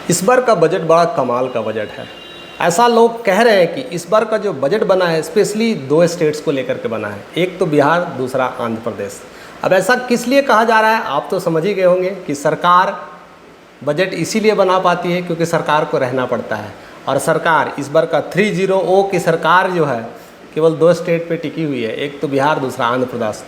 इस बार का बजट बड़ा कमाल का बजट है। ऐसा लोग कह रहे हैं कि इस बार का जो बजट बना है स्पेशली दो स्टेट्स को लेकर के बना है, एक तो बिहार, दूसरा आंध्र प्रदेश। अब ऐसा किस लिए कहा जा रहा है आप तो समझ ही गए होंगे कि सरकार बजट इसीलिए बना पाती है क्योंकि सरकार को रहना पड़ता है। और सरकार इस बार का 3-0 की सरकार जो है केवल दो स्टेट पे टिकी हुई है, एक तो बिहार, दूसरा आंध्र प्रदेश।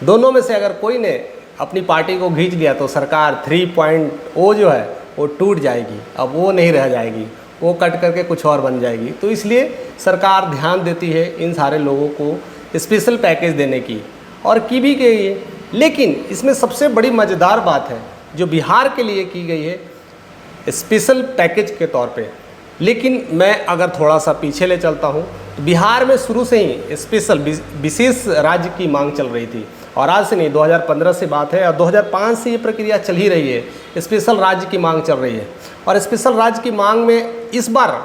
दोनों में से अगर कोई ने अपनी पार्टी को खींच लिया तो सरकार 3.0 जो है वो टूट जाएगी, अब वो नहीं रह जाएगी, वो कट करके कुछ और बन जाएगी। तो इसलिए सरकार ध्यान देती है इन सारे लोगों को स्पेशल पैकेज देने की, और की भी गई है। लेकिन इसमें सबसे बड़ी मज़ेदार बात है जो बिहार के लिए की गई है स्पेशल पैकेज के तौर पे। लेकिन मैं अगर थोड़ा सा पीछे ले चलता हूँ तो बिहार में शुरू से ही स्पेशल विशेष राज्य की मांग चल रही थी, और आज से नहीं 2015 से बात है, और 2005 से ये प्रक्रिया चल ही रही है। स्पेशल राज्य की मांग चल रही है, और स्पेशल राज्य की मांग में इस बार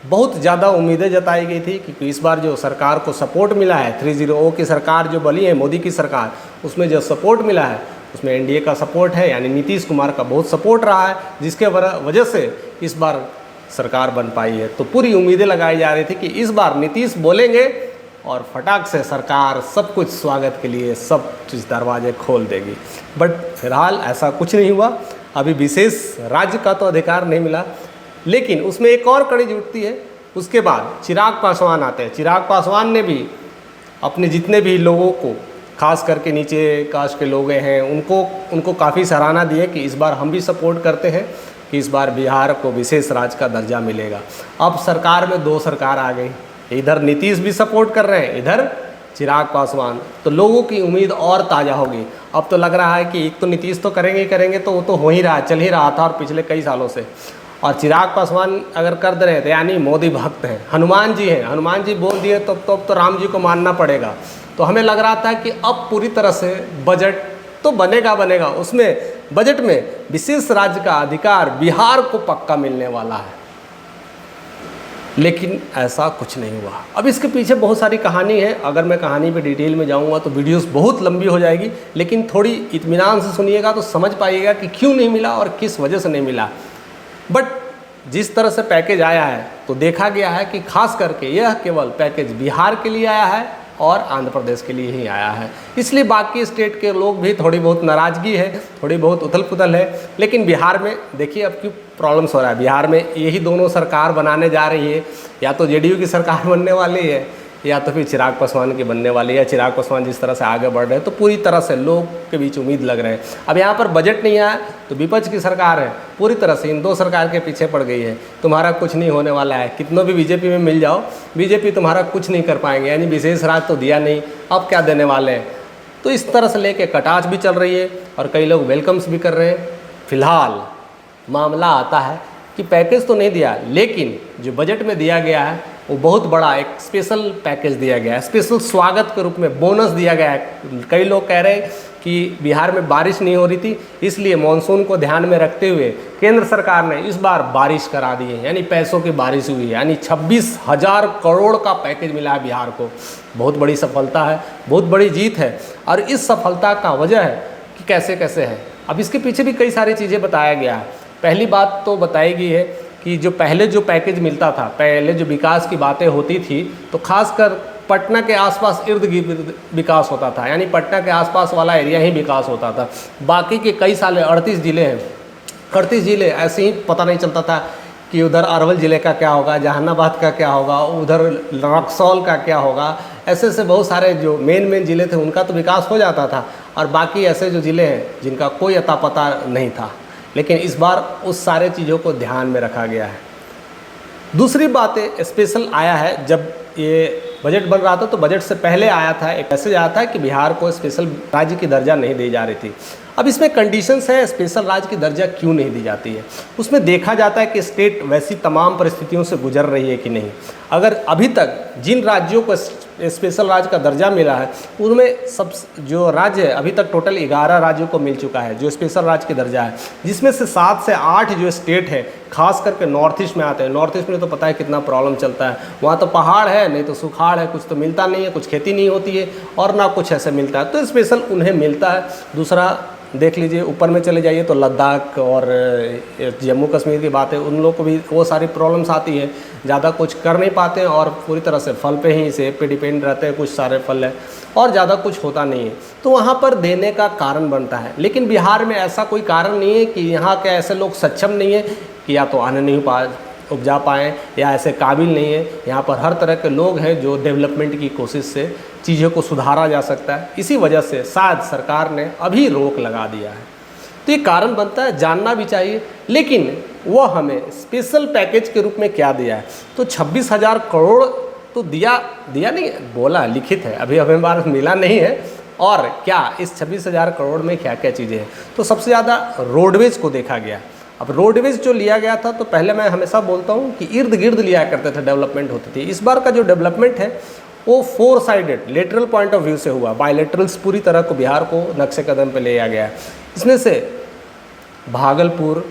बहुत ज़्यादा उम्मीदें जताई गई थी क्योंकि इस बार जो सरकार को सपोर्ट मिला है, 3-0 की सरकार जो बनी है मोदी की सरकार, उसमें जो सपोर्ट मिला है उसमें एनडीए का सपोर्ट है, यानी नीतीश कुमार का बहुत सपोर्ट रहा है, जिसके वजह से इस बार सरकार बन पाई है। तो पूरी उम्मीदें लगाई जा रही थी कि इस बार नीतीश बोलेंगे और फटाक से सरकार सब कुछ स्वागत के लिए सब चीज़ दरवाजे खोल देगी। बट फिलहाल ऐसा कुछ नहीं हुआ। अभी विशेष राज्य का तो अधिकार नहीं मिला, लेकिन उसमें एक और कड़ी जुटती है। उसके बाद चिराग पासवान आते हैं। चिराग पासवान ने भी अपने जितने भी लोगों को, खास करके नीचे कास्ट के लोग हैं, उनको काफ़ी सराहना दी है कि इस बार हम भी सपोर्ट करते हैं कि इस बार बिहार को विशेष राज्य का दर्जा मिलेगा। अब सरकार में दो सरकार आ गई, इधर नीतीश भी सपोर्ट कर रहे हैं, इधर चिराग पासवान, तो लोगों की उम्मीद और ताज़ा होगी। अब तो लग रहा है कि एक तो नीतीश तो करेंगे ही करेंगे, तो वो तो हो ही रहा, चल ही रहा था और पिछले कई सालों से। और चिराग पासवान अगर कर दे रहे थे यानी मोदी भक्त हैं, हनुमान जी हैं, हनुमान जी बोल दिए तो राम जी को मानना पड़ेगा। तो हमें लग रहा था कि अब पूरी तरह से बजट तो बनेगा, उसमें बजट में विशेष राज्य का अधिकार बिहार को पक्का मिलने वाला है। लेकिन ऐसा कुछ नहीं हुआ। अब इसके पीछे बहुत सारी कहानी है, अगर मैं कहानी पे डिटेल में जाऊंगा तो वीडियोस बहुत लंबी हो जाएगी, लेकिन थोड़ी इत्मीनान से सुनिएगा तो समझ पाइएगा कि क्यों नहीं मिला और किस वजह से नहीं मिला। बट जिस तरह से पैकेज आया है तो देखा गया है कि खास करके यह केवल पैकेज बिहार के लिए आया है और आंध्र प्रदेश के लिए ही आया है। इसलिए बाकी स्टेट के लोग भी थोड़ी बहुत नाराज़गी है, थोड़ी बहुत उथल पुथल है। लेकिन बिहार में देखिए अब क्यों प्रॉब्लम्स हो रहा है। बिहार में यही दोनों सरकार बनाने जा रही है, या तो जेडीयू की सरकार बनने वाली है या तो फिर चिराग पासवान की बनने वाली है। चिराग पासवान जिस तरह से आगे बढ़ रहे हैं तो पूरी तरह से लोग के बीच उम्मीद लग रहे हैं। अब यहाँ पर बजट नहीं आया तो विपक्ष की सरकार है, पूरी तरह से इन दो सरकार के पीछे पड़ गई है। तुम्हारा कुछ नहीं होने वाला है, कितनों भी बीजेपी में मिल जाओ, बीजेपी तुम्हारा कुछ नहीं कर पाएंगे, यानी विशेष राज्य तो दिया नहीं, अब क्या देने वाले हैं। तो इस तरह से लेके कटाच भी चल रही है और कई लोग वेलकम्स भी कर रहे हैं। फिलहाल मामला आता है कि पैकेज तो नहीं दिया, लेकिन जो बजट में दिया गया है वो बहुत बड़ा एक स्पेशल पैकेज दिया गया है, स्पेशल स्वागत के रूप में बोनस दिया गया है। कई लोग कह रहे हैं कि बिहार में बारिश नहीं हो रही थी, इसलिए मानसून को ध्यान में रखते हुए केंद्र सरकार ने इस बार बारिश करा दी है, यानी पैसों की बारिश हुई है, यानी 26,000 करोड़ का पैकेज मिला है बिहार को। बहुत बड़ी सफलता है, बहुत बड़ी जीत है। और इस सफलता का वजह है कि कैसे कैसे है। अब इसके पीछे भी कई सारी चीज़ें बताया गया है। पहली बात तो बताई गई है कि जो पहले जो पैकेज मिलता था, पहले जो विकास की बातें होती थी तो खासकर पटना के आसपास इर्द गिर्द विकास होता था, यानी पटना के आसपास वाला एरिया ही विकास होता था। बाकी के कई सारे 38 ज़िले हैं, 38 ज़िले ऐसे ही पता नहीं चलता था कि उधर अरवल ज़िले का क्या होगा, जहानाबाद का क्या होगा, उधर रक्सौल का क्या होगा। ऐसे ऐसे बहुत सारे जो मेन ज़िले थे उनका तो विकास हो जाता था, और बाकी ऐसे जो ज़िले हैं जिनका कोई अता पता नहीं था। लेकिन इस बार उस सारे चीज़ों को ध्यान में रखा गया है। दूसरी बात स्पेशल आया है, जब ये बजट बन रहा था तो बजट से पहले आया था एक मैसेज आया था कि बिहार को स्पेशल राज्य की दर्जा नहीं दी जा रही थी। अब इसमें कंडीशंस है स्पेशल राज्य की दर्जा क्यों नहीं दी जाती है। उसमें देखा जाता है कि स्टेट वैसी तमाम परिस्थितियों से गुजर रही है कि नहीं। अगर अभी तक जिन राज्यों को स्पेशल राज्य का दर्जा मिला है उनमें सब जो राज्य है अभी तक टोटल 11 राज्यों को मिल चुका है जो स्पेशल राज्य की दर्जा है, जिसमें से 7 से 8 जो स्टेट है खास करके नॉर्थ ईस्ट में आते हैं। नॉर्थ ईस्ट में तो पता है कितना प्रॉब्लम चलता है, वहाँ तो पहाड़ है नहीं तो सुखाड़ है, कुछ तो मिलता नहीं है, कुछ खेती नहीं होती है और ना कुछ ऐसे मिलता है, तो स्पेशल उन्हें मिलता है। दूसरा देख लीजिए ऊपर में चले जाइए तो लद्दाख और जम्मू कश्मीर की बात है, उन लोगों को भी वो सारी प्रॉब्लम्स आती है, ज़्यादा कुछ कर नहीं पाते हैं और पूरी तरह से फल पे ही सेब पे डिपेंड रहते हैं, कुछ सारे फल है और ज़्यादा कुछ होता नहीं है, तो वहाँ पर देने का कारण बनता है। लेकिन बिहार में ऐसा कोई कारण नहीं है कि यहाँ के ऐसे लोग सक्षम नहीं है कि या तो आने नहीं उपजा पाएँ या ऐसे काबिल नहीं है। यहाँ पर हर तरह के लोग हैं जो डेवलपमेंट की कोशिश से चीज़ों को सुधारा जा सकता है, इसी वजह से शायद सरकार ने अभी रोक लगा दिया है। तो ये कारण बनता है, जानना भी चाहिए। लेकिन वो हमें स्पेशल पैकेज के रूप में क्या दिया है, तो 26,000 करोड़ तो दिया नहीं, बोला लिखित है, अभी हमें बार मिला नहीं है। और क्या इस 26,000 करोड़ में क्या क्या चीज़ें हैं, तो सबसे ज़्यादा रोडवेज को देखा गया। अब रोडवेज जो लिया गया था, तो पहले मैं हमेशा बोलता हूँ कि इर्द गिर्द लिया करते थे, डेवलपमेंट होती थी। इस बार का जो डेवलपमेंट है वो 4 sided lateral point of view से हुआ, बायलेटरल्स पूरी तरह को बिहार को नक्शे कदम पे ले गया है। इसमें से भागलपुर,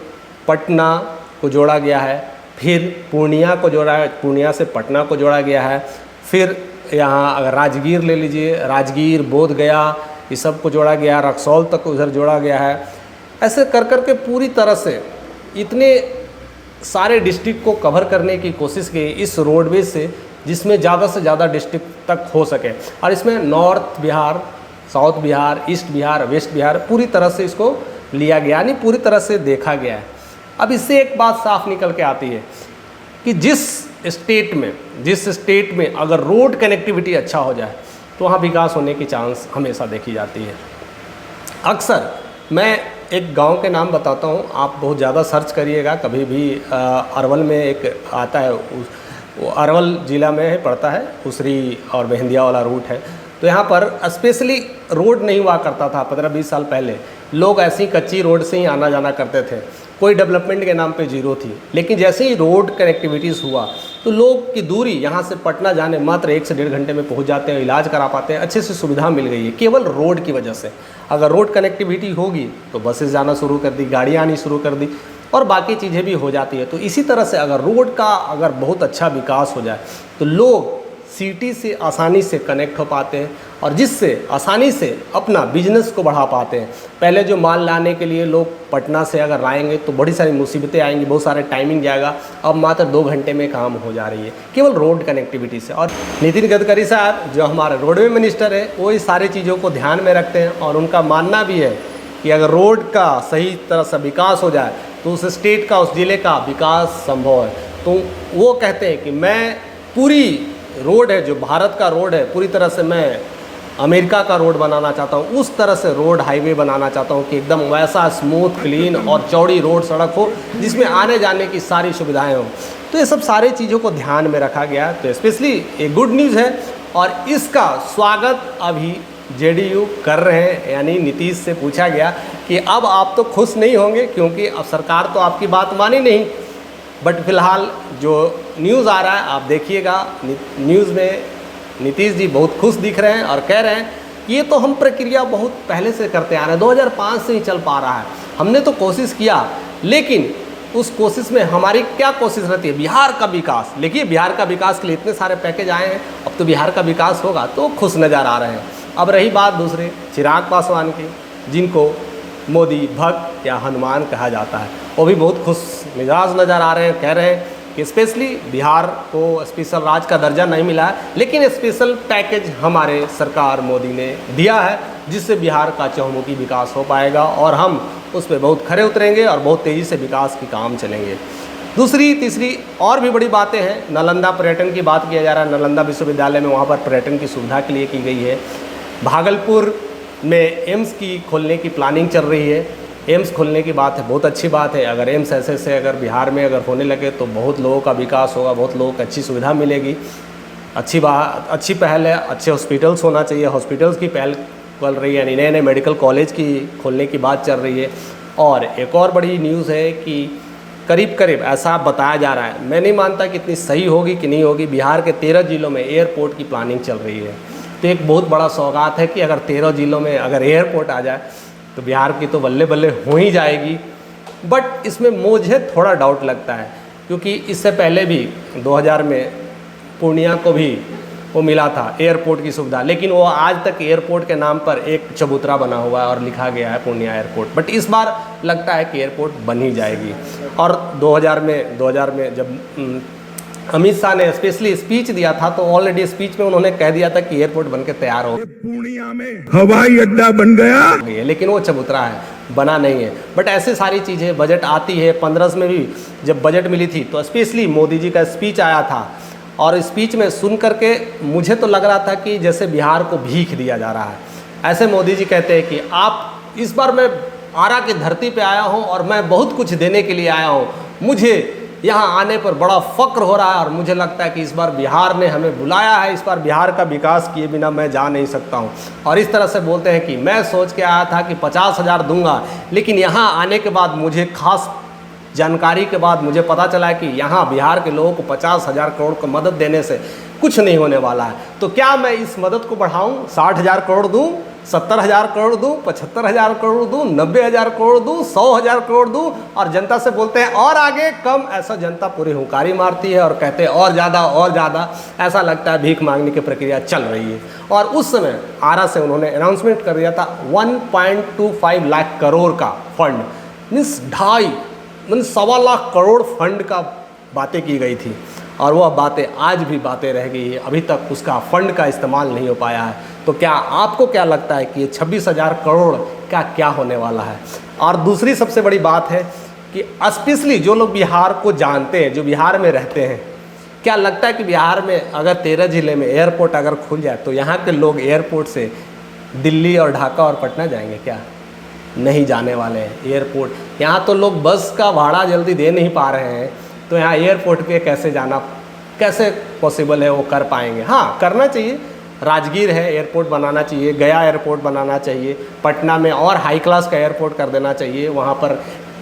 पटना को जोड़ा गया है, फिर पूर्णिया को जोड़ा है, पूर्णिया से पटना को जोड़ा गया है, फिर यहाँ अगर राजगीर ले लीजिए, राजगीर, बोध गया, ये सब को जोड़ा गया, रक्सौल तक उधर जोड़ा गया है। ऐसे कर कर के पूरी तरह से इतने सारे डिस्ट्रिक्ट को कवर करने की कोशिश की इस रोडवेज से, जिसमें ज़्यादा से ज़्यादा डिस्ट्रिक्ट तक हो सके। और इसमें north Bihar, south Bihar, east Bihar, west Bihar पूरी तरह से इसको लिया गया, यानी पूरी तरह से देखा गया है। अब इससे एक बात साफ निकल के आती है कि जिस स्टेट में अगर रोड कनेक्टिविटी अच्छा हो जाए तो वहाँ विकास होने की चांस हमेशा देखी जाती है। अक्सर मैं एक गांव के नाम बताता हूँ, आप बहुत ज़्यादा सर्च करिएगा कभी भी। अरवल में एक आता है, वो अरवल ज़िला में पड़ता है, उसरी और मेहंदिया वाला रूट है। तो यहाँ पर स्पेशली रोड नहीं हुआ करता था 15-20 साल पहले, लोग ऐसी कच्ची रोड से ही आना जाना करते थे, कोई डेवलपमेंट के नाम पे जीरो थी। लेकिन जैसे ही रोड कनेक्टिविटीज़ हुआ तो लोग की दूरी यहाँ से पटना जाने मात्र 1 से 1.5 घंटे में पहुँच जाते हैं, इलाज करा पाते हैं, अच्छे से सुविधा मिल गई है केवल रोड की वजह से। अगर रोड कनेक्टिविटी होगी तो बसेस जाना शुरू कर दी, गाड़ियाँ आनी शुरू कर दी और बाकी चीज़ें भी हो जाती है। तो इसी तरह से अगर रोड का अगर बहुत अच्छा विकास हो जाए तो लोग सिटी से आसानी से कनेक्ट हो पाते हैं और जिससे आसानी से अपना बिजनेस को बढ़ा पाते हैं। पहले जो माल लाने के लिए लोग पटना से अगर आएंगे तो बड़ी सारी मुसीबतें आएंगी, बहुत सारे टाइमिंग जाएगा, अब मात्र 2 घंटे में काम हो जा रही है केवल रोड कनेक्टिविटी से। और नितिन गडकरी साहब जो हमारे रोडवे मिनिस्टर है वो इस सारी चीज़ों को ध्यान में रखते हैं और उनका मानना भी है कि अगर रोड का सही तरह से विकास हो जाए तो उस स्टेट का, उस ज़िले का विकास संभव है। तो वो कहते हैं कि मैं पूरी रोड है जो भारत का रोड है पूरी तरह से मैं अमेरिका का रोड बनाना चाहता हूँ, उस तरह से रोड हाईवे बनाना चाहता हूँ कि एकदम वैसा स्मूथ, क्लीन और चौड़ी रोड सड़क हो जिसमें आने जाने की सारी सुविधाएं हों। तो ये सब सारी चीज़ों को ध्यान में रखा गया। तो स्पेशली ये गुड न्यूज़ है और इसका स्वागत अभी जेडीयू कर रहे हैं। यानी नीतीश से पूछा गया कि अब आप तो खुश नहीं होंगे क्योंकि अब सरकार तो आपकी बात मानी नहीं, बट फिलहाल जो न्यूज़ आ रहा है आप देखिएगा, न्यूज़ में नीतीश जी बहुत खुश दिख रहे हैं और कह रहे हैं कि ये तो हम प्रक्रिया बहुत पहले से करते आ रहे हैं, 2005 से ही चल पा रहा है, हमने तो कोशिश किया, लेकिन उस कोशिश में हमारी क्या कोशिश रहती है, बिहार का विकास। देखिए बिहार का विकास के लिए इतने सारे पैकेज आए हैं, अब तो बिहार का विकास होगा, तो खुश नज़र आ रहे हैं। अब रही बात दूसरे चिराग पासवान की, जिनको मोदी भक्त या हनुमान कहा जाता है, वो भी बहुत खुश मिजाज नज़र आ रहे हैं। कह रहे हैं कि स्पेशली बिहार को स्पेशल राज्य का दर्जा नहीं मिला है, लेकिन स्पेशल पैकेज हमारे सरकार मोदी ने दिया है जिससे बिहार का चहुमुखी विकास हो पाएगा और हम उस पर बहुत खरे उतरेंगे और बहुत तेज़ी से विकास के काम चलेंगे। दूसरी तीसरी और भी बड़ी बातें हैं। नालंदा पर्यटन की बात किया जा रहा है, नालंदा विश्वविद्यालय में वहाँ पर पर्यटन की सुविधा के लिए की गई है। भागलपुर में एम्स की खोलने की प्लानिंग चल रही है, एम्स खोलने की बात है, बहुत अच्छी बात है। अगर एम्स ऐसे से अगर बिहार में अगर होने लगे तो बहुत लोगों का विकास होगा, बहुत लोगों को अच्छी सुविधा मिलेगी। अच्छी पहल है, अच्छे हॉस्पिटल्स होना चाहिए, हॉस्पिटल्स की पहल चल रही है, यानी नए नए मेडिकल कॉलेज की खोलने की बात चल रही है। और एक और बड़ी न्यूज़ है कि करीब करीब ऐसा बताया जा रहा है, मैं नहीं मानता कि इतनी सही होगी कि नहीं होगी, बिहार के 13 जिलों में एयरपोर्ट की प्लानिंग चल रही है। तो एक बहुत बड़ा सौगात है कि अगर 13 जिलों में अगर एयरपोर्ट आ जाए तो बिहार की तो बल्ले बल्ले हो ही जाएगी। बट इसमें मुझे थोड़ा डाउट लगता है, क्योंकि इससे पहले भी 2000 में पूर्णिया को भी वो मिला था एयरपोर्ट की सुविधा, लेकिन वो आज तक एयरपोर्ट के नाम पर एक चबूतरा बना हुआ है और लिखा गया है पूर्णिया एयरपोर्ट। बट इस बार लगता है कि एयरपोर्ट बन ही जाएगी। और 2000 में जब अमित शाह ने स्पेशली स्पीच दिया था तो ऑलरेडी स्पीच में उन्होंने कह दिया था कि एयरपोर्ट बनके तैयार हो, पूर्णिया में हवाई अड्डा बन गया, लेकिन वो चबूतरा है, बना नहीं है। बट ऐसे सारी चीज़ें, बजट आती है 15 में भी जब बजट मिली थी तो स्पेशली मोदी जी का स्पीच आया था, और स्पीच में सुन करके मुझे तो लग रहा था कि जैसे बिहार को भीख दिया जा रहा है। ऐसे मोदी जी कहते हैं कि आप इस बार मैं आरा की धरती पे आया हूँ और मैं बहुत कुछ देने के लिए आया हूँ, मुझे यहाँ आने पर बड़ा फ़क्र हो रहा है और मुझे लगता है कि इस बार बिहार ने हमें बुलाया है, इस बार बिहार का विकास किए बिना मैं जा नहीं सकता हूँ। और इस तरह से बोलते हैं कि मैं सोच के आया था कि 50,000 दूंगा, लेकिन यहाँ आने के बाद मुझे खास जानकारी के बाद मुझे पता चला कि यहाँ बिहार के लोगों को 50,000 करोड़ को मदद देने से कुछ नहीं होने वाला है। तो क्या मैं इस मदद को बढ़ाऊँ, 60,000 करोड़ दूँ, 70,000 करोड़ दूँ, 75,000 करोड़ दूँ, 90,000 करोड़ दूँ, 100,000 करोड़ दूँ? और जनता से बोलते हैं और आगे कम, ऐसा जनता पूरी हुंकारी मारती है और कहते हैं और ज़्यादा और ज़्यादा। ऐसा लगता है भीख मांगने की प्रक्रिया चल रही है। और उस समय आरा से उन्होंने अनाउंसमेंट कर दिया था 1.25 लाख करोड़ का fund, means 2.25 lakh crore fund का बातें की गई थी, और वह बातें आज भी बातें रह गई है, अभी तक उसका फंड का इस्तेमाल नहीं हो पाया है। तो क्या आपको क्या लगता है कि ये 26,000 करोड़ का क्या होने वाला है? और दूसरी सबसे बड़ी बात है कि स्पेशली जो लोग बिहार को जानते हैं, जो बिहार में रहते हैं, क्या लगता है कि बिहार में अगर 13 जिले में एयरपोर्ट अगर खुल जाए तो यहाँ के लोग एयरपोर्ट से दिल्ली और ढाका और पटना जाएंगे? क्या नहीं जाने वाले हैं एयरपोर्ट। यहाँ तो लोग बस का भाड़ा जल्दी दे नहीं पा रहे हैं, तो यहाँ एयरपोर्ट पे कैसे जाना, कैसे पॉसिबल है वो कर पाएंगे? हाँ, करना चाहिए, राजगीर है एयरपोर्ट बनाना चाहिए, गया एयरपोर्ट बनाना चाहिए, पटना में और हाई क्लास का एयरपोर्ट कर देना चाहिए, वहाँ पर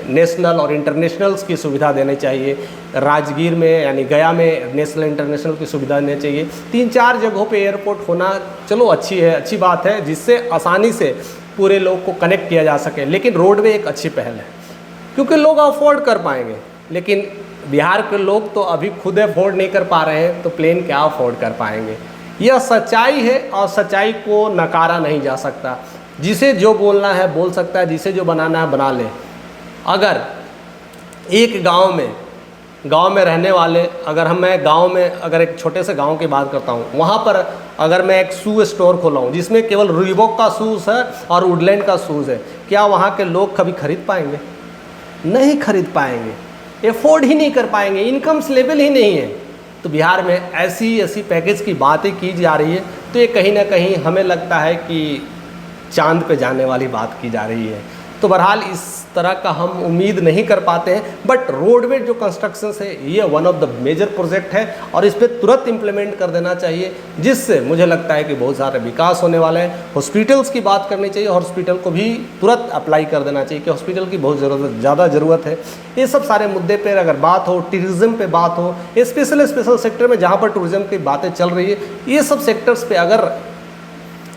नेशनल और इंटरनेशनल्स की सुविधा देनी चाहिए। राजगीर में यानी गया में नेशनल इंटरनेशनल की सुविधा देनी चाहिए। 3-4 जगहों पे एयरपोर्ट होना चलो अच्छी बात है, जिससे आसानी से पूरे लोग को कनेक्ट किया जा सके। लेकिन रोडवे एक अच्छी पहल है, क्योंकि लोग अफोर्ड कर पाएंगे, लेकिन बिहार के लोग तो अभी खुद अफोर्ड नहीं कर पा रहे हैं, तो प्लेन क्या अफोर्ड कर पाएंगे? यह सच्चाई है और सच्चाई को नकारा नहीं जा सकता। जिसे जो बोलना है बोल सकता है, जिसे जो बनाना है बना ले। अगर एक गांव में रहने वाले, अगर मैं गांव में अगर एक छोटे से गांव की बात करता हूं, वहां पर अगर मैं एक शू स्टोर खोला हूं जिसमें केवल रीबॉक का शूज़ है और वुडलैंड का शूज़ है, क्या वहां के लोग कभी खरीद पाएंगे? नहीं खरीद पाएंगे, एफोर्ड ही नहीं कर पाएंगे, इनकम लेवल ही नहीं है। तो बिहार में ऐसी पैकेज की बातें की जा रही है, तो ये कहीं ना कहीं हमें लगता है कि चांद पे जाने वाली बात की जा रही है। तो बहरहाल इस तरह का हम उम्मीद नहीं कर पाते हैं। बट रोडवे जो कंस्ट्रक्शन है ये one of the major project है और इस पर तुरंत इम्प्लीमेंट कर देना चाहिए, जिससे मुझे लगता है कि बहुत सारे विकास होने वाले हैं। हॉस्पिटल्स की बात करनी चाहिए, हॉस्पिटल को भी तुरंत अप्लाई कर देना चाहिए कि हॉस्पिटल की बहुत ज़्यादा ज़रूरत है। ये सब सारे मुद्दे पर अगर बात हो, टूरिज़्म पे बात हो, स्पेशल सेक्टर में जहाँ पर टूरिज़्म की बातें चल रही है, ये सब सेक्टर्स पे अगर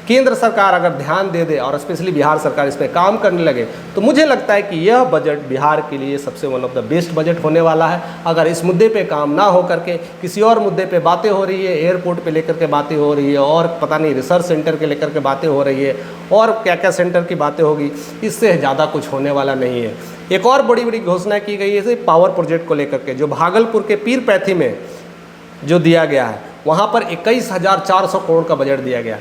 केंद्र सरकार अगर ध्यान दे दे और स्पेशली बिहार सरकार इस पर काम करने लगे, तो मुझे लगता है कि यह बजट बिहार के लिए सबसे one of the best budget होने वाला है। अगर इस मुद्दे पे काम ना हो करके किसी और मुद्दे पे बातें हो रही है, एयरपोर्ट पे लेकर के बातें हो रही है, और पता नहीं रिसर्च सेंटर के लेकर के बातें हो रही है, और क्या क्या सेंटर की बातें होगी, इससे ज़्यादा कुछ होने वाला नहीं है। एक और बड़ी बड़ी घोषणा की गई है पावर प्रोजेक्ट को लेकर के, जो भागलपुर के पीरपैंती में जो दिया गया है, वहाँ पर 21,400 करोड़ का बजट दिया गया।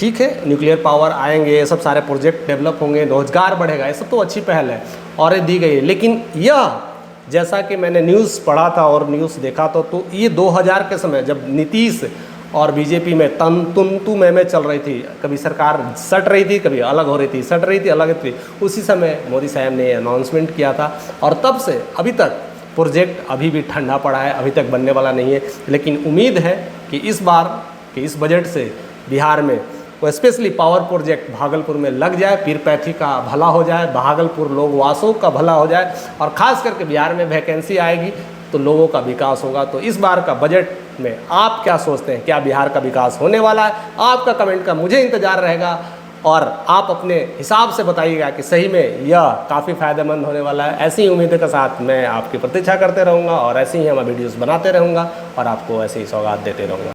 ठीक है, न्यूक्लियर पावर आएंगे, ये सब सारे प्रोजेक्ट डेवलप होंगे, रोजगार बढ़ेगा, ये सब तो अच्छी पहल है और ये दी गई है। लेकिन यह जैसा कि मैंने न्यूज़ पढ़ा था और न्यूज़ देखा तो ये 2000 के समय जब नीतीश और बीजेपी में तुम में चल रही थी, कभी सरकार सट रही थी, कभी अलग हो रही थी, सट रही थी, अलग थी, उसी समय मोदी साहब ने अनाउंसमेंट किया था और तब से अभी तक प्रोजेक्ट अभी भी ठंडा पड़ा है, अभी तक बनने वाला नहीं है। लेकिन उम्मीद है कि इस बार के इस बजट से बिहार में वो स्पेशली पावर प्रोजेक्ट भागलपुर में लग जाए, पीरपैंती का भला हो जाए, भागलपुर लोग वासों का भला हो जाए, और ख़ास करके बिहार में वैकेंसी आएगी तो लोगों का विकास होगा। तो इस बार का बजट में आप क्या सोचते हैं, क्या बिहार का विकास होने वाला है? आपका कमेंट का मुझे इंतज़ार रहेगा, और आप अपने हिसाब से बताइएगा कि सही में यह काफ़ी फ़ायदेमंद होने वाला है। ऐसी ही उम्मीदों के साथ मैं आपकी प्रतीक्षा करते रहूँगा, और ऐसे ही मैं वीडियोस बनाते रहूँगा और आपको ऐसे ही सौगात देते रहूँगा।